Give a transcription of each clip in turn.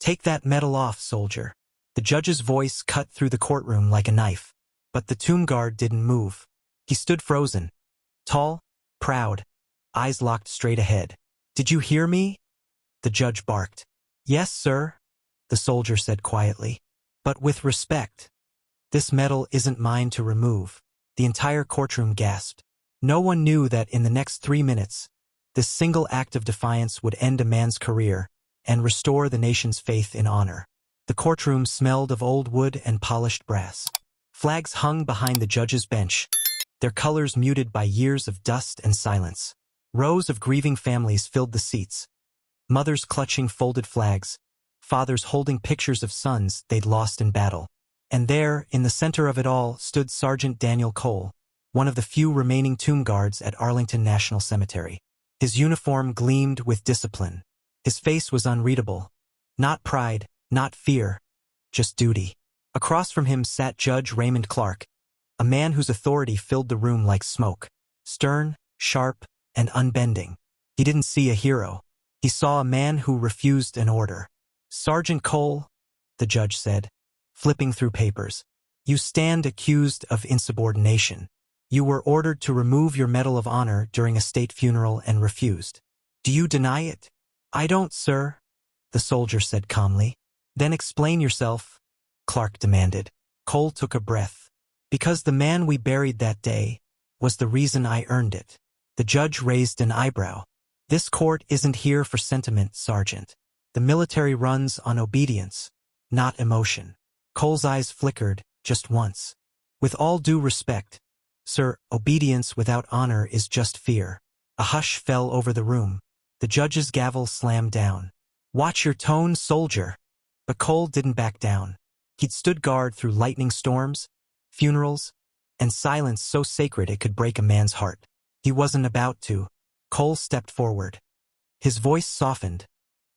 "Take that medal off, soldier." The judge's voice cut through the courtroom like a knife. But the tomb guard didn't move. He stood frozen, tall, proud, eyes locked straight ahead. "Did you hear me?" the judge barked. "Yes, sir," the soldier said quietly, "but with respect. This medal isn't mine to remove." The entire courtroom gasped. No one knew that in the next 3 minutes, this single act of defiance would end a man's career and restore the nation's faith in honor. The courtroom smelled of old wood and polished brass. Flags hung behind the judge's bench, their colors muted by years of dust and silence. Rows of grieving families filled the seats, mothers clutching folded flags, fathers holding pictures of sons they'd lost in battle. And there, in the center of it all, stood Sergeant Daniel Cole, one of the few remaining tomb guards at Arlington National Cemetery. His uniform gleamed with discipline. His face was unreadable. Not pride, not fear, just duty. Across from him sat Judge Raymond Clark, a man whose authority filled the room like smoke. Stern, sharp, and unbending. He didn't see a hero. He saw a man who refused an order. "Sergeant Cole," the judge said, flipping through papers, "you stand accused of insubordination. You were ordered to remove your Medal of Honor during a state funeral and refused. Do you deny it?" "I don't, sir," the soldier said calmly. "Then explain yourself," Clark demanded. Cole took a breath. "Because the man we buried that day was the reason I earned it." The judge raised an eyebrow. "This court isn't here for sentiment, Sergeant. The military runs on obedience, not emotion." Cole's eyes flickered, just once. "With all due respect, sir, obedience without honor is just fear." A hush fell over the room. The judge's gavel slammed down. "Watch your tone, soldier." But Cole didn't back down. He'd stood guard through lightning storms, funerals, and silence so sacred it could break a man's heart. He wasn't about to. Cole stepped forward. His voice softened,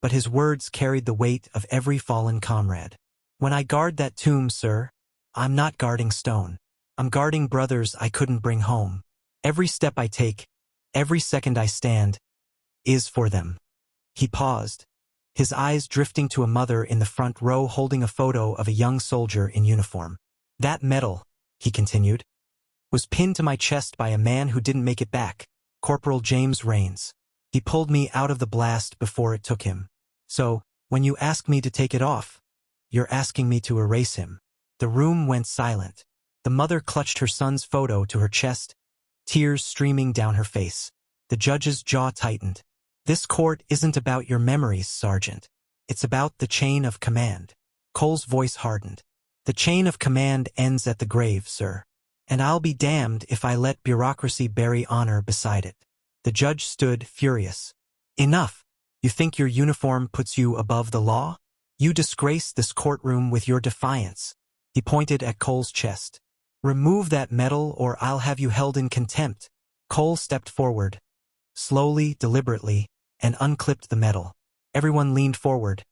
but his words carried the weight of every fallen comrade. "When I guard that tomb, sir, I'm not guarding stone. I'm guarding brothers I couldn't bring home. Every step I take, every second I stand, is for them." He paused, his eyes drifting to a mother in the front row holding a photo of a young soldier in uniform. "That medal," he continued, "was pinned to my chest by a man who didn't make it back, Corporal James Raines. He pulled me out of the blast before it took him. So, when you ask me to take it off, you're asking me to erase him." The room went silent. The mother clutched her son's photo to her chest, tears streaming down her face. The judge's jaw tightened. "This court isn't about your memories, Sergeant. It's about the chain of command." Cole's voice hardened. "The chain of command ends at the grave, sir. And I'll be damned if I let bureaucracy bury honor beside it." The judge stood furious. "Enough. You think your uniform puts you above the law? You disgrace this courtroom with your defiance." He pointed at Cole's chest. "Remove that medal or I'll have you held in contempt." Cole stepped forward, slowly, deliberately, and unclipped the medal. Everyone leaned forward,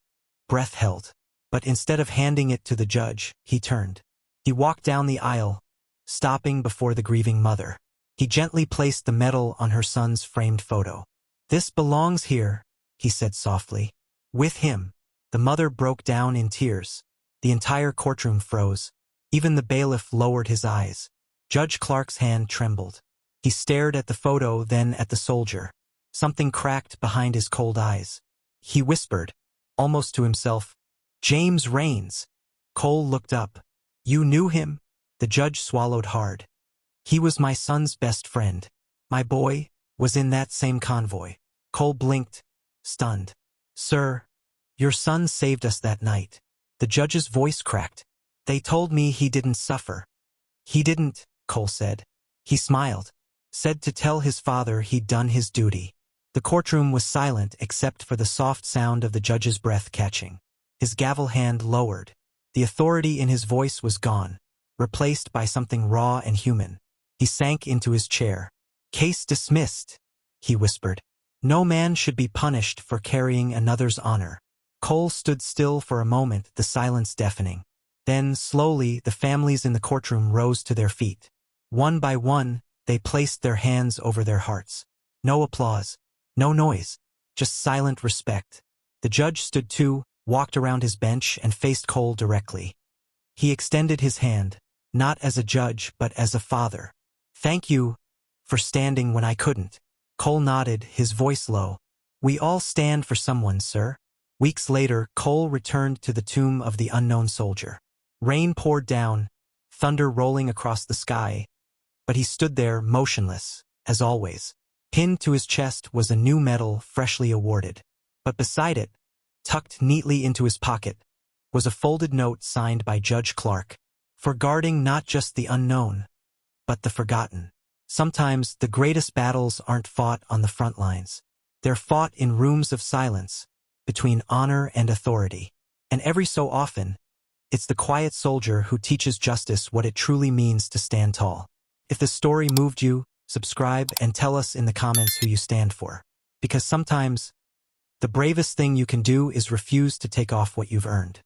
breath held. But instead of handing it to the judge, he turned. He walked down the aisle, stopping before the grieving mother. He gently placed the medal on her son's framed photo. "This belongs here," he said softly. "With him." The mother broke down in tears. The entire courtroom froze. Even the bailiff lowered his eyes. Judge Clark's hand trembled. He stared at the photo, then at the soldier. Something cracked behind his cold eyes. He whispered, almost to himself, "James Raines." Cole looked up. "You knew him?" The judge swallowed hard. "He was my son's best friend. My boy was in that same convoy." Cole blinked, stunned. "Sir, your son saved us that night." The judge's voice cracked. "They told me he didn't suffer." "He didn't," Cole said. He smiled, said to tell his father he'd done his duty. The courtroom was silent except for the soft sound of the judge's breath catching. His gavel hand lowered. The authority in his voice was gone, replaced by something raw and human. He sank into his chair. "Case dismissed," he whispered. "No man should be punished for carrying another's honor." Cole stood still for a moment, the silence deafening. Then, slowly, the families in the courtroom rose to their feet. One by one, they placed their hands over their hearts. No applause, no noise, just silent respect. The judge stood too, walked around his bench and faced Cole directly. He extended his hand, not as a judge but as a father. "Thank you for standing when I couldn't." Cole nodded, his voice low. "We all stand for someone, sir." Weeks later, Cole returned to the tomb of the unknown soldier. Rain poured down, thunder rolling across the sky, but he stood there motionless, as always. Pinned to his chest was a new medal freshly awarded. But beside it, tucked neatly into his pocket, was a folded note signed by Judge Clark, for guarding not just the unknown, but the forgotten. Sometimes the greatest battles aren't fought on the front lines. They're fought in rooms of silence, between honor and authority. And every so often, it's the quiet soldier who teaches justice what it truly means to stand tall. If the story moved you, subscribe and tell us in the comments who you stand for. Because sometimes, the bravest thing you can do is refuse to take off what you've earned.